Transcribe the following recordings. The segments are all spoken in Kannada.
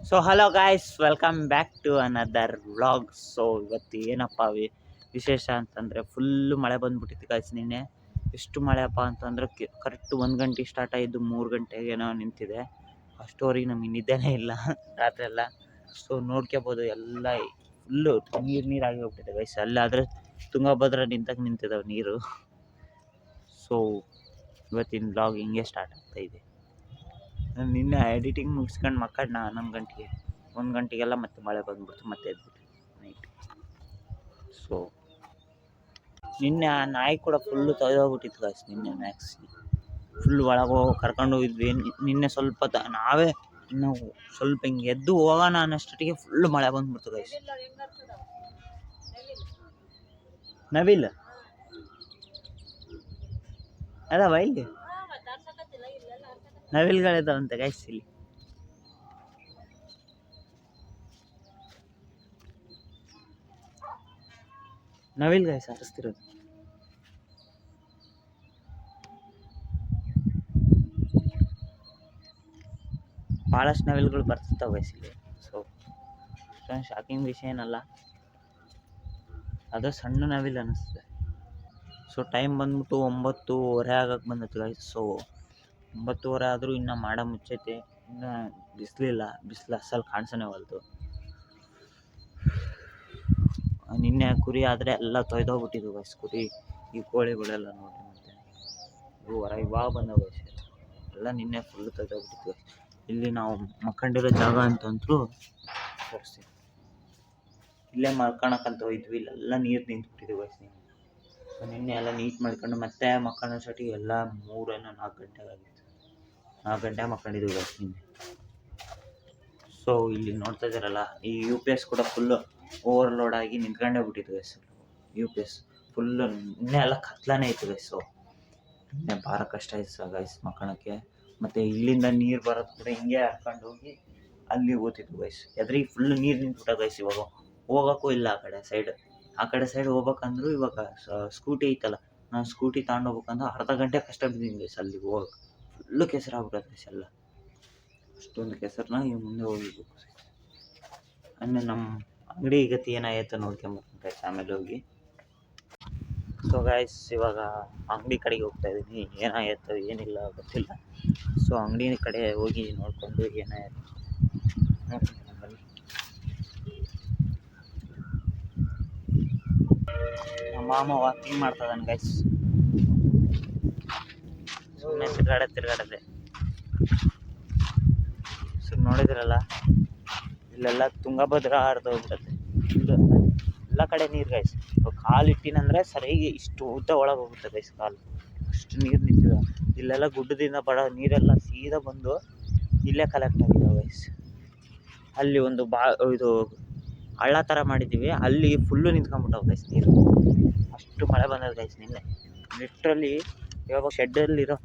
So hello guys, welcome back to another vlog. So ಇವತ್ತು ಏನಪ್ಪ ವಿಶೇಷ ಅಂತಂದರೆ ಫುಲ್ಲು ಮಳೆ ಬಂದುಬಿಟ್ಟಿತ್ತು ಗಾಯ್ಸ್. ನಿನ್ನೆ ಎಷ್ಟು ಮಳೆಯಪ್ಪ ಅಂತಂದ್ರೆ ಕರೆಕ್ಟ್ 1 ಗಂಟೆಗೆ ಸ್ಟಾರ್ಟ್ ಆಗಿದ್ದು 3 ಗಂಟೆಗೇನೋ ನಿಂತಿದೆ. ಅಷ್ಟೋರಿಗೆ ನಮಗೆ ನಿದ್ದೆನೇ ಇಲ್ಲ ರಾತ್ರಿ ಎಲ್ಲ. ಸೊ ನೋಡ್ಕೋಬೋದು, ಎಲ್ಲ ಫುಲ್ಲು ನೀರಾಗಿ ಹೋಗ್ಬಿಟ್ಟಿದೆ ಗಾಯ್ಸ್. ಅಲ್ಲಾದರೆ ತುಂಗಭದ್ರಾ ನಿಂತಿದ್ದಾವೆ ನೀರು. ಸೊ ಇವತ್ತಿನ ವ್ಲಾಗ್ ಹಿಂಗೆ ಸ್ಟಾರ್ಟ್ ಆಗ್ತಾಯಿದೆ. ನಾನು ನಿನ್ನೆ ಎಡಿಟಿಂಗ್ ಮುಗಿಸ್ಕೊಂಡು ಮಕ್ಕಳನ್ನ 11 ಗಂಟೆಗೆ 1 ಗಂಟೆಗೆಲ್ಲ ಮತ್ತೆ ಮಳೆ ಬಂದ್ಬಿಡ್ತು, ಮತ್ತೆ ಎದ್ಬಿಟ್ಟು ನೈಟ್. ಸೊ ನಿನ್ನೆ ಆ ನಾಯಿ ಕೂಡ ಫುಲ್ಲು ತೊಯ್ದೋಗ್ಬಿಟ್ಟಿತ್ತು ಗಾಯ್ಸ್. ನಿನ್ನೆ ಮ್ಯಾಕ್ಸಿ ಫುಲ್ ಒಳಗೆ ಕರ್ಕೊಂಡು ಹೋಗಿದ್ವಿ. ನಿನ್ನೆ ಸ್ವಲ್ಪ ನಾವೇ ಇನ್ನು ಸ್ವಲ್ಪ ಹಿಂಗೆ ಎದ್ದು ಹೋಗೋಣ ಅನ್ನೋಷ್ಟೊತ್ತಿಗೆ ಫುಲ್ಲು ಮಳೆ ಬಂದ್ಬಿಡ್ತು ಗಾಯ್ಸ್. ನವಿಲ್ ಅದಾವ ಇಲ್ಲಿ, ನವಿಲ್ಗಳಿದಾವಂತೆ ಗಾಯ್ಸ್ ಇಲ್ಲಿ. ನವಿಲ್ ಗಾಯ್ಸ್ ಹರಿಸ್ತಿರೋದು. ಭಾಳಷ್ಟು ನವಿಲ್ಗಳು ಬರ್ತಿರ್ತಾವೆ ಗಾಯ್ಸ್ ಇಲ್ಲಿ. ಸೊ ಅಷ್ಟೊಂದು ಶಾಕಿಂಗ್ ವಿಷಯ ಏನಲ್ಲ, ಅದು ಸಣ್ಣ ನವಿಲ್ ಅನ್ನಿಸ್ತದೆ. ಸೊ ಟೈಮ್ ಬಂದ್ಬಿಟ್ಟು 9:30 ಆಗಕ್ಕೆ ಬಂದೈತೆ ಗಾಯ್ಸ್. ಸೊ 9:30 ಆದರೂ ಇನ್ನೂ ಮಾಡ ಮುಚ್ಚೈತೆ, ಇನ್ನೂ ಬಿಸಿಲು ಅಸಲು ಕಾಣಿಸೋನೇ ಹೊಲ್ತು. ನಿನ್ನೆ ಕುರಿ ಆದರೆ ಎಲ್ಲ ತೊಯ್ದೋಗ್ಬಿಟ್ಟಿದ್ವು ಗಾಯ್ಸ್. ಕುರಿ ಈ ಕೋಳಿಗಳೆಲ್ಲ ನೋಡಿ, ಮತ್ತೆ ಇವು ಇವಾಗ ಬಂದವು ಗಾಯ್ಸ್. ಎಲ್ಲ ನಿನ್ನೆ ಫುಲ್ ತೊಯ್ದೋಗ್ಬಿಟ್ಟಿದ್ವು. ಇಲ್ಲಿ ನಾವು ಮಕ್ಕಂಡಿರೋ ಜಾಗ ಅಂತಂತೂ ತೋರಿಸ್ತೀವಿ. ಇಲ್ಲೇ ಮಲ್ಕೊಳಕ್ಕಂತ ಹೋಯ್ದ್ವಿ, ಇಲ್ಲೆಲ್ಲ ನೀರು ನಿಂತ್ಬಿಟ್ಟಿದ್ವು ಗಾಯ್ಸ್. ಸೊ ನಿನ್ನೆ ಎಲ್ಲ ನೀಟ್ ಮಾಡ್ಕೊಂಡು ಮತ್ತೆ ಮಕ್ಕಳೋ ಸೊಟ್ಟಿಗೆ ಎಲ್ಲ 3-4 ಗಂಟೆಗೆ ಆಗಿತ್ತು. 4 ಗಂಟೆ ಮಕ್ಕಂಡಿದ್ವಿ ಗಾಯ್ಸ್ ನಿನ್ನೆ. ಸೊ ಇಲ್ಲಿ ನೋಡ್ತಾ ಇದ್ದಾರಲ್ಲ, ಈ UPS ಕೂಡ ಫುಲ್ಲು ಓವರ್ಲೋಡ್ ಆಗಿ ನಿಂತ್ಕೊಂಡೇ ಬಿಟ್ಟಿತ್ತು ಗಾಯ್ಸ್. UPS ಫುಲ್ಲು ನಿನ್ನೆ ಎಲ್ಲ ಕತ್ಲಾನೇ ಇತ್ತು ಗಾಯ್ಸ್. ಸೊ ನಿನ್ನೆ ಭಾಳ ಕಷ್ಟ ಆಯ್ತು ಗಾಯ್ಸ್ ಮಕ್ಕಳಕ್ಕೆ. ಮತ್ತು ಇಲ್ಲಿಂದ ನೀರು ಬರೋದು ಕೂಡ ಹಿಂಗೆ ಹರ್ಕೊಂಡು ಹೋಗಿ ಅಲ್ಲಿ ಓದ್ತಿದ್ವು ಗಾಯ್ಸ್. ಎದ್ರಿಗೆ ಫುಲ್ಲು ನೀರು ನಿಂತ್ಬಿಟ್ಟ ಗಾಯ್ಸ್. ಇವಾಗ ಹೋಗೋಕ್ಕೂ ಇಲ್ಲ ಆ ಕಡೆ ಸೈಡ್ ಹೋಗ್ಬೇಕಂದ್ರು ಇವಾಗ ಸ್ಕೂಟಿ ಐತಲ್ಲ, ನಾನು ಸ್ಕೂಟಿ ತಗೊಂಡೋಗ್ಬೇಕಂದ್ರೆ ಅರ್ಧ ಗಂಟೆ ಕಷ್ಟ ಬಿದ್ದೀನಿ ಗಾಯ್ಸ್ ಅಲ್ಲಿಗೆ ಹೋಗಕ್ಕೆ. ಫುಲ್ಲು ಕೆಸರಾಗ್ಬಿಡೋದು ಗಾಯ್ಸ್ ಎಲ್ಲ. ಅಷ್ಟೊಂದು ಕೆಸರನ್ನ ಈಗ ಮುಂದೆ ಹೋಗ್ಬೇಕು. ಅಂದರೆ ನಮ್ಮ ಅಂಗಡಿ ಗತಿ ಏನಾಯ್ತು ನೋಡ್ಕೊಂಬರ್ತೀನಿ ಗಾಯ್ಸ್ ಆಮೇಲೆ ಹೋಗಿ. ಸೊ ಗಾಯ್ಸ್ ಇವಾಗ ಅಂಗಡಿ ಕಡೆಗೆ ಹೋಗ್ತಾ ಇದ್ದೀನಿ. ಏನಾಯ್ತು ಏನಿಲ್ಲ ಗೊತ್ತಿಲ್ಲ. ಸೊ ಅಂಗಡಿ ಕಡೆ ಹೋಗಿ ನೋಡಿಕೊಂಡು ಏನಾಯ್ತು ನೋಡ್ಕೊಂಡು ಬನ್ನಿ. ನಮ್ಮ ಮಾಮ ವಾಕಿಂಗ್ ಮಾಡ್ತಾ ಇದ್ದಾನೆ ಗಾಯ್ಸ್. ಸುಮ್ಮನೆ ತಿರ್ಗಾಡದೆ. ಸೊ ನೋಡಿದ್ರಲ್ಲ, ಇಲ್ಲೆಲ್ಲ ತುಂಗಭದ್ರಾ ಹರಿದೋಗ್ಬಿಡುತ್ತೆ. ಎಲ್ಲ ಕಡೆ ನೀರು ಗಾಯ್ಸ್. ಕಾಲಿಟ್ಟಿನಂದರೆ ಸರಿಯಾಗಿ ಇಷ್ಟು ಉದ್ದ ಒಳಗೆ ಹೋಗುತ್ತೆ ಗಾಯ್ಸ್ ಕಾಲು, ಅಷ್ಟು ನೀರು ನಿಂತಿದೆ. ಇಲ್ಲೆಲ್ಲ ಗುಡ್ಡದಿಂದ ಬರೋ ನೀರೆಲ್ಲ ಸೀದಾ ಬಂದು ಇಲ್ಲೇ ಕಲೆಕ್ಟ್ ಆಗಿದ್ದಾವೆ ಗಾಯ್ಸ್. ಅಲ್ಲಿ ಒಂದು ಇದು ಹಳ್ಳ ಥರ ಮಾಡಿದ್ದೀವಿ, ಅಲ್ಲಿ ಫುಲ್ಲು ನಿಂತ್ಕೊಂಡ್ಬಿಟ್ಟವು ಗಾಯ್ಸ್ ನೀರು. ಅಷ್ಟು ಮಳೆ ಬಂದದ್ದು ಗಾಯ್ಸ್ ನಿನ್ನೆ. ಲಿಟ್ರಲಿ ಇವಾಗ ಶೆಡ್ಡಲ್ಲಿರೋ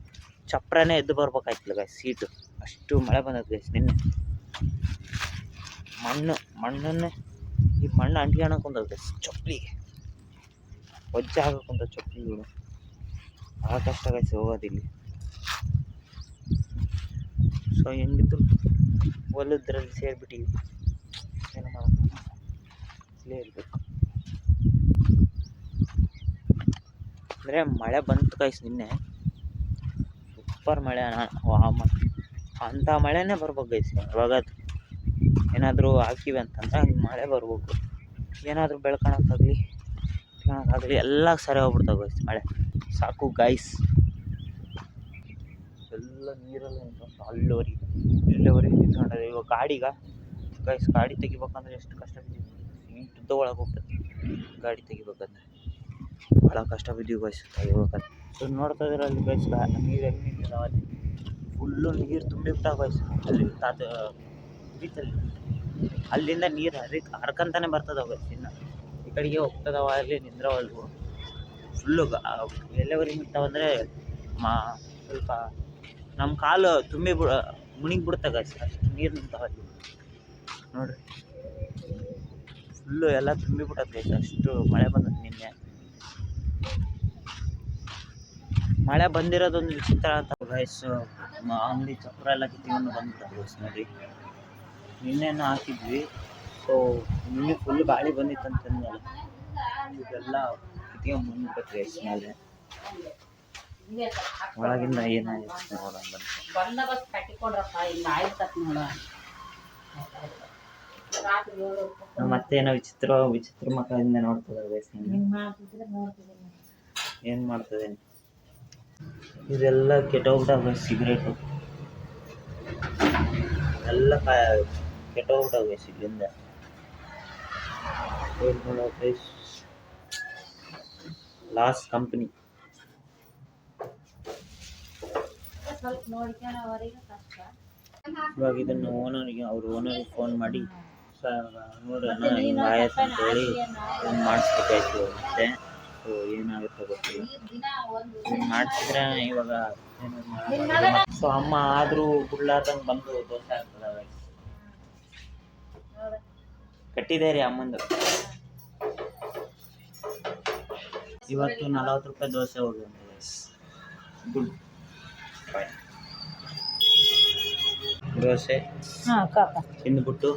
ಚಪ್ರನೇ ಎದ್ದು ಬರ್ಬೇಕಾಯ್ತಿಲ್ಲ ಗಾಯ್ಸ್, ಸೀಟು. ಅಷ್ಟು ಮಳೆ ಬಂದದ್ದು ಗಾಯ್ಸ್ ನಿನ್ನೆ. ಮಣ್ಣನ್ನೇ ಈ ಮಣ್ಣು ಅಂಟ್ಕೊಳಕ್ಕೆ ಕುಂತದ್ದು ಗಾಯ್ಸ್ ಚಪ್ಪಲಿಗೆ, ಒಜ್ಜೆ ಹಾಕಕ್ಕಂತ ಚಪ್ಪಲಿಗಳು. ಭಾಳ ಕಷ್ಟ ಗಾಯ್ಸ್ ಹೋಗೋದಿಲ್ಲಿ. ಸೊ ಹೆಂಗಿದ್ರು ಹೊಲದ್ರಲ್ಲಿ ಸೇರಿಬಿಟ್ಟಿವಿ, ಏನು ಮಾಡೋದು, ಇಲ್ಲೇ ಇರಬೇಕು. ಅಂದರೆ ಮಳೆ ಬಂತು ಗಾಯ್ಸ್ ನಿನ್ನೆ, ಸೂಪರ್ ಮಳೆ. ಅಂಥ ಮಳೆನೇ ಬರ್ಬೇಕು ಗಾಯ್ಸ್. ಇವಾಗ ಏನಾದರೂ ಹಾಕಿವಿ ಅಂತಂದ್ರೆ ಹಂಗೆ ಮಳೆ ಬರ್ಬೇಕು. ಏನಾದರೂ ಬೆಳ್ಕೊಳಕ್ಕಾಗಲಿ ಎಲ್ಲ ಸರಿ ಹೋಗ್ಬಿಡ್ತಾವೆ ಗಾಯ್ಸ್ ಮಳೆ. ಸಾಕು ಗಾಯ್ಸ್, ಎಲ್ಲ ನೀರೆಲ್ಲ ಇಲ್ಲಿವರೆಗೆ ನಿಂತ್ಕೊಂಡ್ರೆ. ಇವಾಗ ಗಾಡಿ ತೆಗಿಬೇಕಂದ್ರೆ ಎಷ್ಟು ಕಷ್ಟ ಬಿದ್ದೀವಿ. ಇಂಟುದ್ದ ಒಳಗೆ ಹೋಗ್ತದೆ ಗಾಡಿ ತೆಗಿಬೇಕಂದ್ರೆ, ಭಾಳ ಕಷ್ಟ ಬಿದ್ದೀವಿ ಗಾಯ್ಸ್ ತೆಗಿಬೇಕಂದ್ರೆ. ಸೊ ನೋಡ್ತಾ ಇದ್ರೆ ಅಲ್ಲಿ ಗಾಯ್ಸ್ ನೀರು ಹೆಂಗೆ ನಿಂತಿದ್ದಾವೆ, ಅಲ್ಲಿ ಫುಲ್ಲು ನೀರು ತುಂಬಿಬಿಟ್ಟಾವೆ ಗಾಯ್ಸ್. ಅಲ್ಲಿ ಬೀಚಲ್ಲಿ ಅಲ್ಲಿಂದ ನೀರು ಹರ್ಕಂತಾನೆ ಬರ್ತದವ ಗಾಯ್ಸ್. ಇನ್ನು ಈ ಕಡೆಗೆ ಹೋಗ್ತದವ, ಅಲ್ಲಿ ನಿಂದ್ರವಲ್ವು. ಫುಲ್ಲು ಎಲ್ಲವರೆಗೆ ನಿಂತಾವಂದರೆ ಸ್ವಲ್ಪ ನಮ್ಮ ಕಾಲು ಮುಣಿಗ್ಬಿಡುತ್ತೆ ಗಾಯ್ಸ್, ಅಷ್ಟು ನೀರು ನಿಂತಾವಲ್ಲಿ ನೋಡ್ರಿ. ಫುಲ್ಲು ಎಲ್ಲ ತುಂಬಿಬಿಟ್ಟದ ಗಾಯ್ಸ್, ಅಷ್ಟು ಮಳೆ ಬಂದದ್ದು ನಿನ್ನೆ. ಮಳೆ ಬಂದಿರೋದೊಂದು ವಿಚಿತ್ರ ಅಂತ ಗಾಯ್ಸ್. ಅಂಗಡಿ ಚಪ್ರ ಎಲ್ಲ ಕಿತ್ಕೊಂಡು ಬಂದ್ಬಿಟ್ಟ ಗಾಯ್ಸ್ ನೋಡಿ. ನಿನ್ನೆನ ಹಾಕಿದ್ವಿ. ಸೊ ನಿನ್ನೆ ಫುಲ್ ಗಾಳಿ ಬಂದಿತ್ತಂತಂದಲ್ಲ, ಇದೆಲ್ಲ ಕಿತ್ಕೊಂಡ್ಬಂದ್ಬಿಟ್ಟೆ ಗೈಸ್ ಮೇಲೆ. ಒಳಗಿಂದ ಏನಾಗಿತ್ತು ನೋಡೋಣ ಮತ್ತೇನೋ ವಿಚಿತ್ರ ಮಕ್ಕಳಿಂದ ನೋಡ್ತದೆ ಗೈಸ್. ಏನು ಮಾಡ್ತದೆ ಇದೆಲ್ಲ ಕೆಟ್ಟೋಗ್ಬಿಟ್ಟಾಗ ಸಿಗರೇಟು ಎಲ್ಲ ಕೆಟ್ಟೋಗ್ಬಿಟ್ಟಾಗ ಇಲ್ಲಿಂದ. Loss company. ಇವಾಗ ಇದನ್ನು ಅವ್ರ ಓನರಿಗೆ ಫೋನ್ ಮಾಡಿ ನೋಡೋಣ ಹಿಂಗೆ ಆಯ್ತು ಅಂತೇಳಿ ಇದನ್ನು ಮಾಡಿಸ್ಬೇಕಾಯ್ತು ಮತ್ತೆ. ಸೊ ಏನಾಗುತ್ತೆ ಗೊತ್ತಿಲ್ಲ, ಮಾಡಿಸಿದ್ರೆ ಇವಾಗ ಸೊ ಅಮ್ಮ ಆದರೂ ಬಿಡ್ಲಾರ್ದಂಗೆ ಬಂದು ದೋಸೆ ಆಗ್ತದೆ. ಕಟ್ಟಿದೆ ರೀ ಅಮ್ಮಂದು. ಇವತ್ತು 40 ರೂಪಾಯಿ ದೋಸೆ ಹೋಗಿ ಗುಡ್ ದೋಸೆ ತಿಂದ್ಬಿಟ್ಟು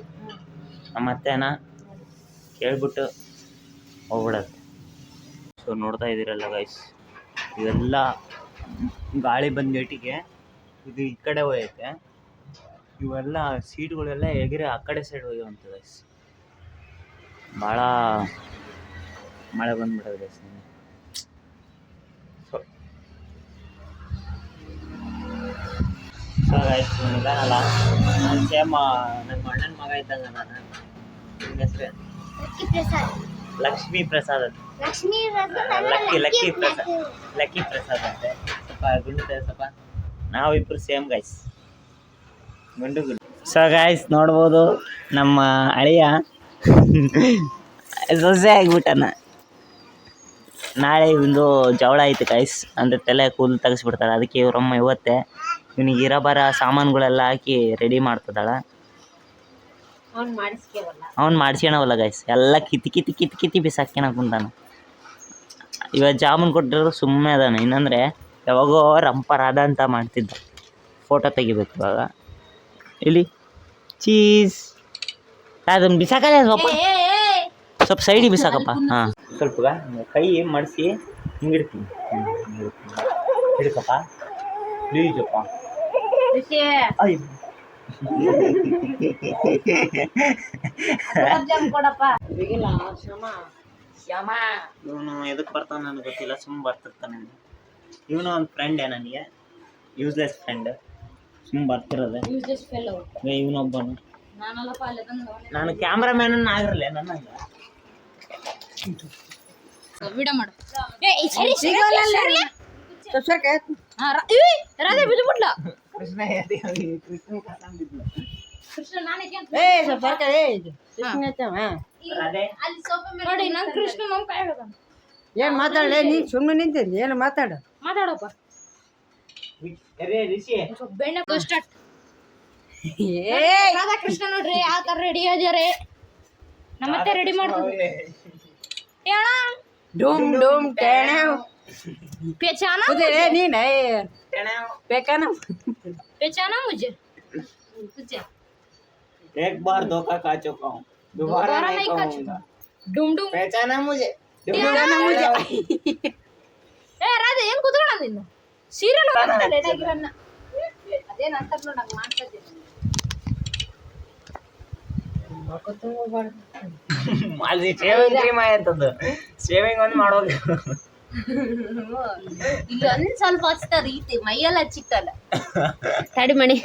ನಮ್ಮ ಅತ್ತೆನ ಕೇಳ್ಬಿಟ್ಟು ಹೋಗ್ಬಿಡತ್ತೆ. ಸೊ ನೋಡ್ತಾ ಇದ್ದೀರಲ್ಲ ಗೈಸ್, ಇವೆಲ್ಲ ಗಾಳಿ ಬಂದೇಟಿಗೆ ಇದು ಈ ಕಡೆ ಹೋಯ್ತೆ. ಇವೆಲ್ಲ ಸೀಟ್ಗಳೆಲ್ಲ ಎಗಿರಿ ಆ ಕಡೆ ಸೈಡ್ ಹೋಗ್ಯವಂತ ಗೈಸ್. ಭಾಳ ಮಳೆ ಬಂದ್ಬಿಡೋದು ಗೈಸ್. ಸೊ ಗೈಸ್ ಇದಾನಲ್ಲ ನಾನು ಸೇಮ್ ನನ್ನ ಅಣ್ಣನ ಮಗ ಇದ್ದಂಗ. ನಾನು ನಿಮ್ಮ ಹೆಸರು ಲಕ್ಷ್ಮೀ ಪ್ರಸಾದ್ ಅಂತ. ಲಕ್ಕಿ ಪ್ರಸಾದ್ ಅಂತೆ. ಸ್ವಲ್ಪ ಗುಂಡುತ್ತೆ ಸ್ವಲ್ಪ. ನಾವಿಬ್ರು ಸೇಮ್ ಗೈಸ್, ಗುಂಡು. ಸೊ ಗೈಸ್ ನೋಡ್ಬೋದು ನಮ್ಮ ಅಳಿಯ ಸೊಸೆ ಆಗಿಬಿಟ್ಟನ. ನಾಳೆ ಒಂದು ಜವಳ ಐತೆ ಗೈಸ್, ಅಂದರೆ ತಲೆ ಕೂದಲು ತೆಗೆಸ್ಬಿಡ್ತಾಳೆ. ಅದಕ್ಕೆ ಇವ್ರಮ್ಮ ಇವತ್ತೇ ಇವನಿಗೆ ಇರಬರ ಸಾಮಾನುಗಳೆಲ್ಲ ಹಾಕಿ ರೆಡಿ ಮಾಡ್ತದಾಳ. ಅವ್ನು ಮಾಡಿಸ್ಕೊಳವಲ್ಲ ಗೈಸ್, ಎಲ್ಲ ಕಿತ್ತಿ ಬಿಸಾಕ್ಯನ ಕುಂತಾನ. ಇವಾಗ ಜಾಮೂನ್ ಕೊಟ್ಟಿರೋದು ಸುಮ್ಮನೆ ಅದಾನ. ಇನ್ನಂದರೆ ಯಾವಾಗೋ ರಂಪರಾದ ಅಂತ ಮಾಡ್ತಿದ್ದ. ಫೋಟೋ ತೆಗಿಬೇಕು ಇವಾಗ. ಇಲ್ಲಿ ಚೀಸ್ ಅದನ್ನು ಬಿಸಾಕಲ್ಲ, ಸ್ವಲ್ಪ ಸೈಡಿಗೆ ಬಿಸಾಕಪ್ಪ. ಹಾಂ ಸ್ವಲ್ಪ ಕೈ ಮಡಿಸಿ ಹಿಂಗಿಡ್ತೀನಿ. ಹಿಡ್ಕಪ್ಪ ಪ್ಲೀಸಪ್ಪ. ಇವನು ಎದಕ್ಕೆ ಬರ್ತಾನೆ ನನಗೆ ಗೊತ್ತಿಲ್ಲ, ಸುಮ್ಮನೆ ಬರ್ತಿರ್ತಾನೆ. ಇವನು ಒಂದು ಫ್ರೆಂಡೇ ನನಗೆ, ಯೂಸ್ಲೆಸ್ ಫ್ರೆಂಡ್, ಸುಮ್ಮನೆ ಬರ್ತಿರೋದೆ. ಇವನೊಬ್ಬನು ನಾನು ಕ್ಯಾಮ್ರಾಮ್ಯಾನ್ ಆಗಿರಲ್ಲ ನನ್ನಂಗ. ವಿಡಿಯೋ ಮಾಡು. ಏನ್ ಮಾತಾಡಲೇ ನೀ ಸುಮ್ಮನೆ ನಿಂತಿದ್ದಿ, ಏನು ಮಾತಾಡಪ್ಪ. ರಾಧಾಕೃಷ್ಣ ನೋಡ್ರಿ ಯಾವ ತರ ರೆಡಿ ಆಗ್ಯಾರೆ. ನಮ್ಮತ್ತೆ ರೆಡಿ ಮಾಡ್ತೀವಿ. ಡೂಮ್ ಡೂಮ್ ಟೇಣವ್ पहचाना मुझे नहीं नहीं पहचाना पहचाना मुझे तुझे एक बार धोखा खा चुका हूँ, दोबारा नहीं खाऊंगा. डूम डूम पहचाना मुझे. ए ರಾಧೆ ಏನು ಕೂತ್ಕೊಳ್ಳ ನೀನು ಸೀರಿಯಲ್ ನೋಡ್ತಾ ಲೇಟ್ ಆಗಿರನ್ನ ಅದೇನ ಅಂತಾರ ನೋಡ ಹಂಗ ಮಾಡ್ತಾ ಅಲ್ಲಿ ಶೇವಿಂಗ್ ಕ್ರೀಮ್ ಆಯ್ತದ, ಶೇವಿಂಗ್ ಒಂದು ಮಾಡೋದು. ಇಲ್ಲಿ ಒಂದ್ ಸ್ವಲ್ಪ ಹಚ್ತಾರ, ಈತಿ ಮೈಯೆಲ್ಲ ಹಚ್ಚಿತ್ತಲ್ಲ ತಡಿ ಮಣಿ.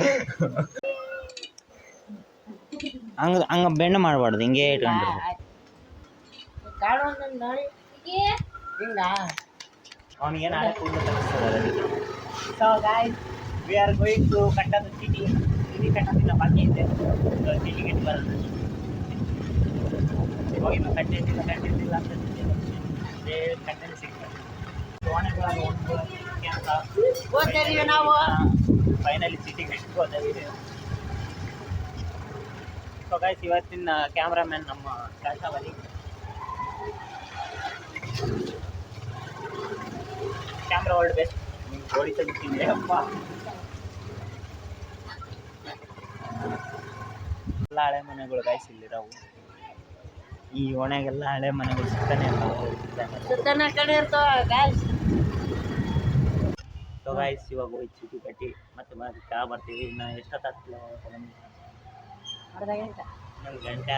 ಹಂಗ ಬೆಣ್ಣೆ ಮಾಡಬಾರ್ದು, ಹಿಂಗೆ ಇಟ್ಕೊಂಡಿರ್ಬೇಕು. ಅವನಿಗೆ ನಾಳೆ ಕೂದಲು ತರಿಸ್ತಾರೆ. So guys we are going to ಕಟ್ಟದ ಸಿಟಿ ಕಟ್ಟೋದಿಲ್ಲ ಬಾಕಿ ಇದೆ. ಟಿಕೆಟ್ ಬರೋದು ಹೋಗಿ ಕಟ್ಟಿದ್ದಿಲ್ಲ ಅಂತ ಕಟ್ಟಲ್ಲಿ ಸಿಗ್ತದೆ. ನಾವು ಫೈನಲಿ ಸಿಟಿಗೆ ಹೋದೇವಿ. ಸೊ ಗೈಸ್ ಇವತ್ತಿನ ಕ್ಯಾಮ್ರಾಮನ್ ನಮ್ಮ ಶಾಶಾವಲಿ. Camera world best. ನೀವು ಓಡಿಸೋದಿಟ್ಟಿದೆ ಅಪ್ಪ. ಎಲ್ಲ ಹಳೆ ಮನೆಗಳು ಗಾಯ್ಸ್ ಇಲ್ಲಿರೋವು. ಈ ಓಣ್ಯಾಗೆಲ್ಲ ಹಳೆ ಮನೆಗಳು ಸುತ್ತಾನೆ ಸುತ್ತನ ಕಡೆ ಇರ್ತಾವ ಗಾಯ್ಸ್. ಸೊ ಗಾಯ್ಸ್ ಇವಾಗ ಹೋಗಿ ಚೀಟಿ ಕಟ್ಟಿ ಮತ್ತೆ ಕೆಳ ಬರ್ತೀವಿ. ಇನ್ನು ಎಷ್ಟೊತ್ತಾಗ್ತಿಲ್ಲ ಅರ್ಧ ಗಂಟೆ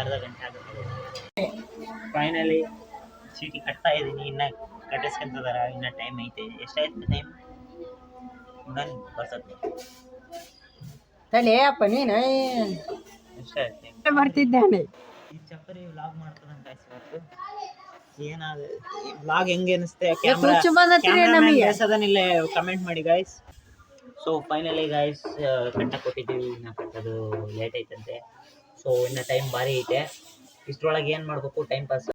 ಅರ್ಧ ಗಂಟೆ ಆಗುತ್ತೆ. ಫೈನಲಿ ಚೀಟಿ ಕಟ್ತಾ ಇದ್ದೀನಿ. ಇನ್ನು ಕಟ್ಟಿಸ್ಕೊಂತಿದಾರ. ಇನ್ನು ಟೈಮ್ ಐತೆ. ಎಷ್ಟಾಯ್ತು ಟೈಮ್ ನಾನು ಬರ್ಸತ್ತೆ ತಲೆ ಅಪ್ಪ ನೀನು ಎಷ್ಟಾಯ್ತು ಬರ್ತಿದ್ದಾನೆ. ಈ ಚಪ್ಪರಿ ವ್ಲಾಗ್ ಮಾಡ್ತದಂತ ಇವತ್ತು. ಏನಾದ ಈ ವ್ಲಾಗ್ ಹೆಂಗೆ ಅನಿಸುತ್ತೆ ಬೆಳೆಸೋದನ್ನಿಲ್ಲ ಕಮೆಂಟ್ ಮಾಡಿ ಗಾಯ್ಸ್. ಸೊ ಫೈನಲಿ ಗಾಯ್ಸ್ ಕಟ್ಟ ಕೊಟ್ಟಿದ್ದೀವಿ. ಇನ್ನು ಕಟ್ಟೋದು ಲೇಟ್ ಐತಂತೆ. ಸೊ ಇನ್ನು ಟೈಮ್ ಭಾರಿ ಐತೆ. ಇಷ್ಟರೊಳಗೆ ಏನು ಮಾಡಬೇಕು time pass.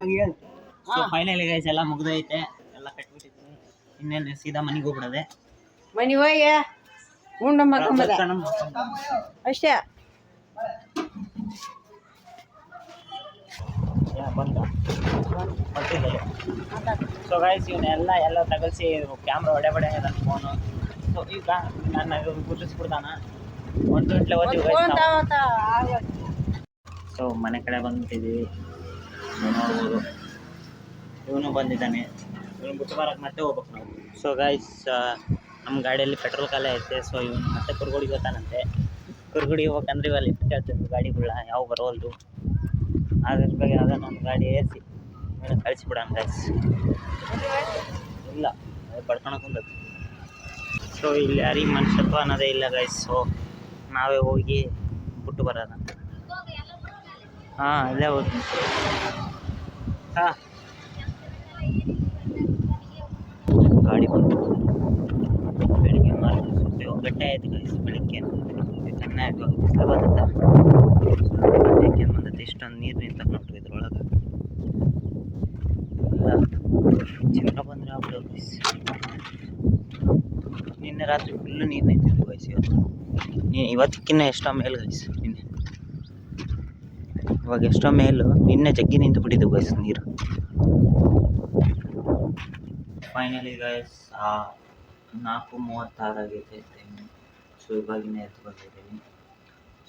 So finally guys ಎಲ್ಲ ಮುಗ್ದೈತೆ. ಎಲ್ಲ ಕಟ್ಬಿಟ್ಟಿದ್ದೀನಿ. ಇನ್ನೇನು ಸೀದಾ ಮನೆಗೆ ಹೋಗ್ಬಿಡೋದೆ. ಮನೆ ಹೋಗಿ ಉಂಡು ಮಕ್ಕಂಬದ ಅಷ್ಟೇ. ಬಂದ ಸೊ ಗೈಸ್ ಇವನ್ನೆಲ್ಲ ತಗಲ್ಸಿ ಕ್ಯಾಮ್ರಾ ಹೊಡೆ ನನ್ನ ಫೋನು. ಸೊ ಈಗ ನನ್ನ ಗುರುತಿಸ್ಬಿಡ್ತಾನ. ಒಂದು ಗಂಟೆ ಓದ್ತೀವಿ. ಸೊ ಮನೆ ಕಡೆ ಬಂದ್ಬಿಟ್ಟಿದ್ದೀವಿ. ನೋಡ್ಬೋದು ಇವನು ಬಂದಿದ್ದಾನೆ. ಇವನು ಬಿಟ್ಟು ಬರೋಕ್ಕೆ ಮತ್ತೆ ಹೋಗ್ಬೇಕು ನಾವು. ಸೊ ಗೈಸ್ ನಮ್ಮ ಗಾಡಿಯಲ್ಲಿ ಪೆಟ್ರೋಲ್ ಖಾಲಿ ಐತೆ. ಸೊ ಇವನು ಮತ್ತೆ ಕುರ್ಗೋಡಿಗೆ ಹೋಗ್ತಾನಂತೆ. ಕುರ್ಗೋಡಿಗೆ ಹೋಗ್ಬೇಕಂದ್ರೆ ಇವಾಗ ಲಿಫ್ಟ್ ಕೇಳ್ತಿದ್ವಿ ಗಾಡಿಗಳ ಯಾವ ಬರೋಲ್ದು. ಅದ್ರ ಬಗ್ಗೆ ಅದ ನಮ್ಮ ಗಾಡಿ ಏರಿಸಿ ಕಳಿಸ್ಬಿಡೋಣ ಗೈಸ್. ಇಲ್ಲ ಪಡ್ಕೊಳಕ್ಕೆ ಬಂದದ್ದು. ಸೊ ಇಲ್ಲಿ ಯಾರಿಗೆ ಮನುಷ್ಯತ್ವ ಅನ್ನೋದೇ ಇಲ್ಲ ಗೈಸ್. ಸೊ ನಾವೇ ಹೋಗಿ ಬಿಟ್ಟು ಬರೋಣ. ಹಾಂ ಅಲ್ಲೇ ಹೋಗಿ ಹಾಂ ಗಾಡಿ ಬಂದು ಬೆಳಿಗ್ಗೆ ಮಾರ್ಕ್ ಸ್ವಲ್ಪ 7 ಗಂಟೆ ಆಯಿತು ಗೈಸ್. ಬೆಳಿಗ್ಗೆ ಚೆನ್ನಾಗಿ ಬಿಸಿಲು ಬಂದತ್ತೆ. ಇಷ್ಟೊಂದು ನೀರು ನಿಂತ ನೋಡ್ರಿ ಇದ್ರೊಳಗೆ. ಎಲ್ಲ ಚಿನ್ನ ಬಂದರೆ ಆಗ್ಬಿಡೋದು ಗೈಸ್. ನಿನ್ನೆ ರಾತ್ರಿ ಫುಲ್ಲು ನೀರು ನಿಂತಿದ್ದು ಗೈಸ್. ಇವತ್ತಿಕ್ಕಿನ್ನ ಎಷ್ಟೋ ಮೇಲು ಗೈಸ್. ನಿನ್ನೆ ಇವಾಗ ಎಷ್ಟೋ ಮೇಲು. ನಿನ್ನೆ ಜಗ್ಗಿ ನಿಂತು ಬಿಟ್ಟಿದ್ದು ಗೈಸ್ ನೀರು. ಫೈನಲಿ ಗೈಸ್ 4:36 ಆಗೈತೆ ಟೈಮು. ಸೊ ಇವಾಗಿನ ಎದ್ದು ಬಂದಿದ್ದೀನಿ.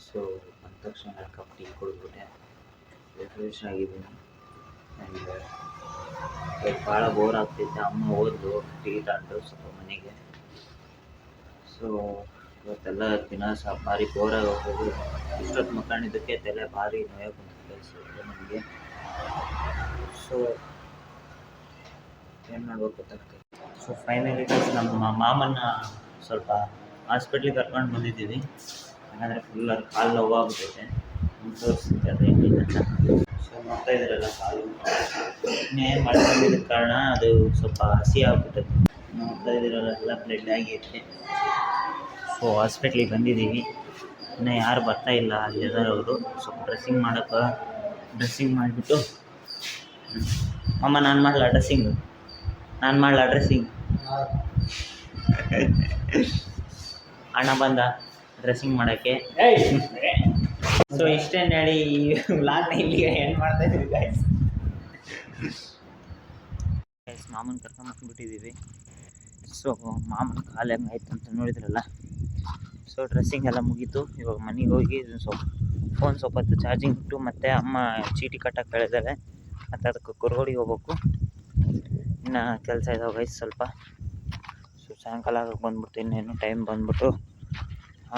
ಸೊ ಬಂದ ತಕ್ಷಣ 2 ಕಪ್ ಟೀ ಕುಡಿದ್ಬಿಟ್ಟೆ. ರಿಫ್ರೆಶ್ ಆಗಿದ್ದೀನಿ. ಆ್ಯಂಡ್ ಭಾಳ ಬೋರ್ ಆಗ್ತಿತ್ತು. ಅಮ್ಮ ಹೋದ್ಲು ಟೀ ತಗೊಂಡು ಸ್ವಲ್ಪ ಮನೆಗೆ. ಸೊ ಇವತ್ತೆಲ್ಲ ದಿನ ಭಾರಿ ಬೋರಾಗಿ ಹೋಗೋದು. ಇಷ್ಟೊತ್ತು ಮಕ್ಕಳಿದ್ದಕ್ಕೆ ತಲೆ ಭಾರಿ ನೋಯಕ್ಕೆ ಬಂದಿತ್ತು ನಮಗೆ. ಸೊ ಏನು ಮಾಡ್ಬೇಕು ಗೊತ್ತಾಗ್ತದೆ. ಸೊ ಫೈನಲಿ ನಮ್ಮ ಮಾಮನ್ನ ಸ್ವಲ್ಪ ಹಾಸ್ಪಿಟ್ಲಿಗೆ ಕರ್ಕೊಂಡು ಬಂದಿದ್ದೀವಿ. ಯಾಕಂದರೆ ಫುಲ್ ಅದು ಕಾಲು ನೋವಾಗ್ಬಿಟ್ಟೈತೆ. ತೋರಿಸ್ತಿದ್ದೆ ಅದು ಹೆಂಗಿದೆ ಅಂತ. ಸೊ ನೋಡ್ತಾ ಇದ್ದೀರಲ್ಲ ಕಾಲು ಇನ್ನೇ ಮಳೆ ಬಂದಿದ್ದ ಕಾರಣ ಅದು ಸ್ವಲ್ಪ ಹಸಿ ಆಗ್ಬಿಟ್ಟೈತೆ. ನೋಡ್ತಾ ಇದ್ದೀರಲ್ಲ ಎಲ್ಲ ಬ್ಲಡ್ ಆಗಿರುತ್ತೆ. ಸೊ ಹಾಸ್ಪಿಟ್ಲಿಗೆ ಬಂದಿದ್ದೀವಿ. ಇನ್ನೂ ಯಾರು ಬರ್ತಾ ಇಲ್ಲ ಅಲ್ಲಿರೋರು. ಸ್ವಲ್ಪ ಡ್ರೆಸ್ಸಿಂಗ್ ಮಾಡಿಬಿಟ್ಟು ಅಮ್ಮ ನಾನು ಮಾಡಲ ಡ್ರೆಸ್ಸಿಂಗ್ ಅಣ್ಣ ಬಂದ ಡ್ರೆಸ್ಸಿಂಗ್ ಮಾಡೋಕ್ಕೆ. ಸೊ ಇಷ್ಟೇನು ಹೇಳಿ ಈ ವ್ಲಾಗ್ನ ಇಲ್ಲಿಗೆ ಏನು ಮಾಡ್ತಾ ಇದ್ದೀವಿ ಗೈಸ್. ಮಾಮನ ಕರ್ಕೊಂಬಂದ್ಬಿಟ್ಟಿದ್ದೀವಿ. ಸೊ ಮಾಮನ ಕಾಲು ಹೆಂಗಾಯ್ತು ಅಂತ ನೋಡಿದ್ರಲ್ಲ. ಸೊ ಡ್ರೆಸ್ಸಿಂಗ್ ಎಲ್ಲ ಮುಗೀತು. ಇವಾಗ ಮನೆಗೆ ಹೋಗಿ ಫೋನ್ ಸ್ವಲ್ಪ ಹೊತ್ತು ಚಾರ್ಜಿಂಗ್ ಇಟ್ಟು ಮತ್ತೆ ಅಮ್ಮ ಚೀಟಿ ಕಟ್ಟಕ್ಕೆ ಹೇಳಿದ್ದಾರೆ. ಮತ್ತು ಅದಕ್ಕೆ ಕುರ್ಗೋಡಿಗೆ ಹೋಗ್ಬೇಕು. ಇನ್ನು ಕೆಲಸ ಇದಾವೆ ಗೈಸ್ ಸ್ವಲ್ಪ. ಸೊ ಸಾಯಂಕಾಲ ಬಂದ್ಬಿಟ್ಟು ಇನ್ನೇನು ಟೈಮ್ ಬಂದ್ಬಿಟ್ಟು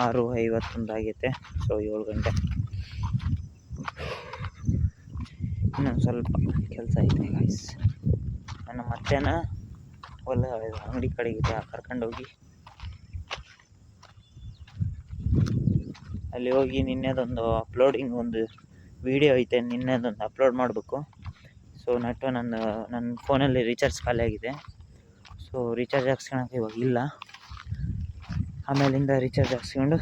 6:51 ಆಗೈತೆ. ಸೊ 7 ಗಂಟೆ. ಇನ್ನೊಂದು ಸ್ವಲ್ಪ ಕೆಲಸ ಐತೆ ಗೈಸ್. ನನ್ನ ಮತ್ತೇನ ಅಂಗಡಿ ಕಡೆಗಿದೆ ಕರ್ಕೊಂಡೋಗಿ ಅಲ್ಲಿ ಹೋಗಿ ನಿನ್ನೆದೊಂದು ಅಪ್ಲೋಡಿಂಗ್ ಒಂದು ವೀಡಿಯೋ ಐತೆ. ನಿನ್ನೆದೊಂದು ಅಪ್ಲೋಡ್ ಮಾಡಬೇಕು. ಸೊ ನನ್ನ ಫೋನಲ್ಲಿ ರೀಚಾರ್ಜ್ ಖಾಲಿ ಆಗಿದೆ. ಸೊ ರೀಚಾರ್ಜ್ ಹಾಕ್ಸ್ಕೊಳಕ್ಕೆ ಇವಾಗ ಇಲ್ಲ. ಆಮೇಲಿಂದ ರೀಚಾರ್ಜ್ ಹಾಕ್ಸ್ಕೊಂಡು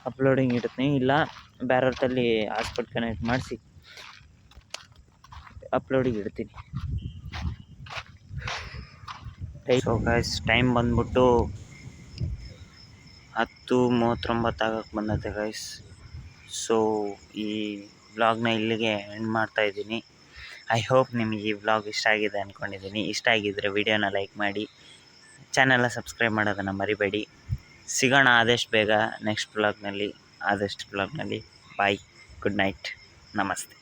ಅಪ್ಲೋಡಿಂಗ್ ಇಡ್ತೀನಿ. ಇಲ್ಲ ಬೇರೆಯವ್ರಲ್ಲಿ ಹಾಟ್ಸ್ಪಾಟ್ ಕನೆಕ್ಟ್ ಮಾಡಿಸಿ ಅಪ್ಲೋಡಿಗೆ ಇಡ್ತೀನಿ. ಸೊ ಗೈಸ್ ಟೈಮ್ ಬಂದ್ಬಿಟ್ಟು 10:39 ಆಗಕ್ಕೆ ಬಂದೈತೆ ಗೈಸ್. ಸೊ ಈ ವ್ಲಾಗ್ನ ಇಲ್ಲಿಗೆ ಎಂಡ್ ಮಾಡ್ತಾಯಿದ್ದೀನಿ. ಐ ಹೋಪ್ ನಿಮಗೆ ಈ ವ್ಲಾಗ್ ಇಷ್ಟ ಆಗಿದೆ ಅಂದ್ಕೊಂಡಿದ್ದೀನಿ. ಇಷ್ಟ ಆಗಿದ್ದರೆ ವಿಡಿಯೋನ ಲೈಕ್ ಮಾಡಿ, ಚಾನಲ್ನ ಸಬ್ಸ್ಕ್ರೈಬ್ ಮಾಡೋದನ್ನು ಮರಿಬೇಡಿ. ಸಿಗೋಣ ಆದಷ್ಟು ಬೇಗ ನೆಕ್ಸ್ಟ್ ವ್ಲಾಗ್ನಲ್ಲಿ. ಬಾಯ್, ಗುಡ್ ನೈಟ್, ನಮಸ್ತೆ.